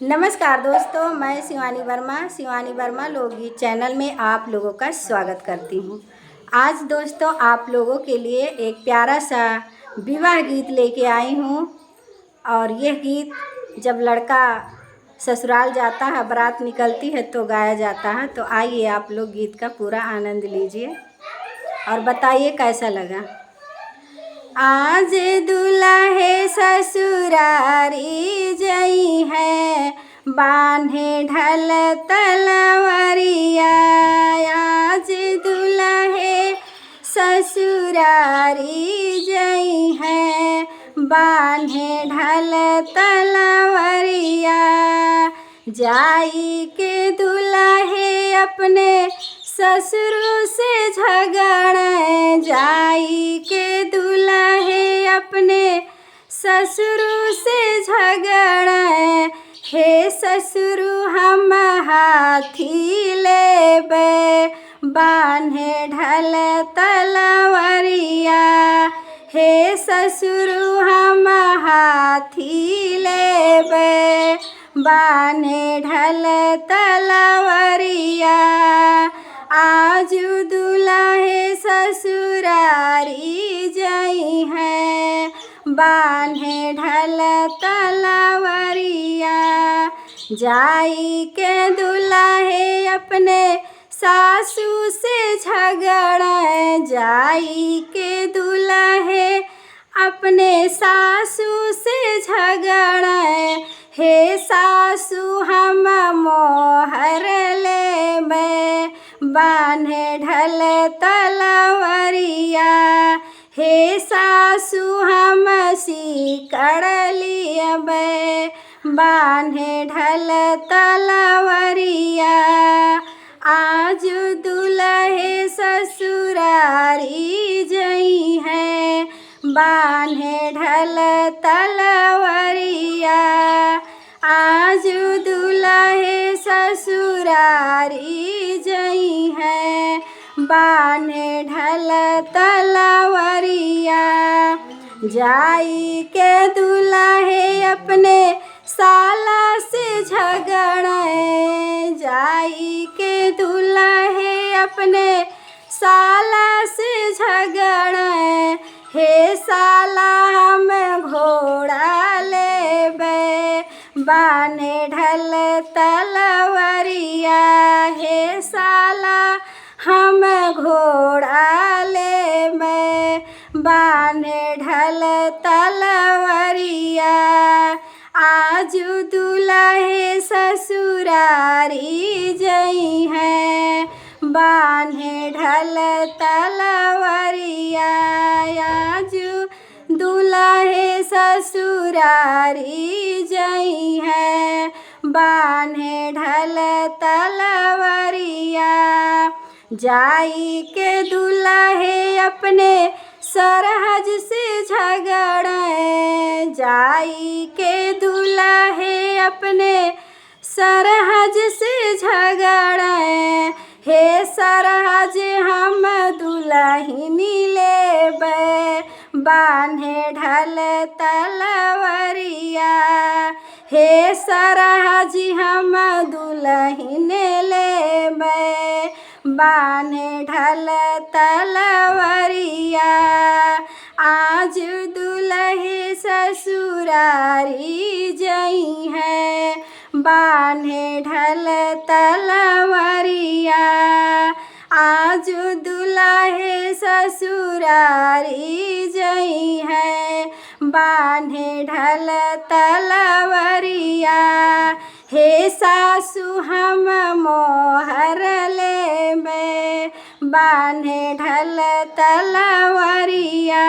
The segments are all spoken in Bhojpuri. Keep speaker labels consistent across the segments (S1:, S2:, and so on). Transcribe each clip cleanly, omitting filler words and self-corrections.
S1: नमस्कार दोस्तों, मैं शिवानी वर्मा लोकगीत चैनल में आप लोगों का स्वागत करती हूँ। आज दोस्तों आप लोगों के लिए एक प्यारा सा विवाह गीत लेके आई हूँ। और यह गीत जब लड़का ससुराल जाता है, बारात निकलती है तो गाया जाता है। तो आइए आप लोग गीत का पूरा आनंद लीजिए और बताइए कैसा लगा। आज दुल्हे ससुरारी जई है, बान्हे ढल तलवरिया। आज दुल्हे ससुरारी जई है, बान्हे ढल तलवरिया। जाई के दुल्हे अपने ससुर से झगड़े, जाई के दुल्हे अपने ससुर से झगड़े। हे ससुर हम हाथी लेबे, बान्हे ढल तलवरिया। हे ससुर हम हाथी लेबे, बान्हे ढल तलवरिया। आज दुल्हे ससुरारी जई है, बान्हे ढल तलवरिया। जाई के दुल्हे अपने सासू से झगड़े, जाई के दुल्हे अपने सासू से झगड़े। हे सासू हम मोहर लेबे, बान्हे ढल तलवरिया। हे सासू हम सीकड़ लियबे, बान्हे ढल तलवरिया। आज दुल्हे ससुरारी जई है, बान्हे ढल तलवरिया। आज दुल्हे ससुरारी जई है, बान्हे ढल तलवरिया। जाई के दुल्हे अपने साला से झगड़े, जाई के दुल्हे अपने साला से झगड़े। हे साला हम घोड़ा लेबे, बान्हे ढल तलवरिया। हे साला हम घोड़ा लेबे, बान्हे ढल तलवरिया। आज दुल्हे ससुरारी जई है, बान्हे ढल तलवरिया। आज दुल्हे ससुरारी जई है, बान्हे ढल तलवरिया। जाई के दुल्हे अपने सरहज से झगड़े, जाई के दुल्हे अपने सरहज से झगड़े। हे सरहज हम दुल्हनी लेबे, बान्हे ढल तलवरिया। हे सरहज हम दुल्हन लेबे, बान्हे ढल तलवरिया। आज दुल्हे ससुरारी जई है, बान्हे ढल तलवरिया। आज दुल्हे ससुरारी जई है, बान्हे ढल तलवरिया। हे सासू हम मोहर लेबे, बान्हे ढल तलवरिया।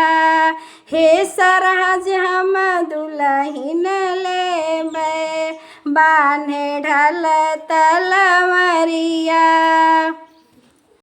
S1: हे सरहज हम दुल्हन लेबे, बान्हे ढल तलवरिया।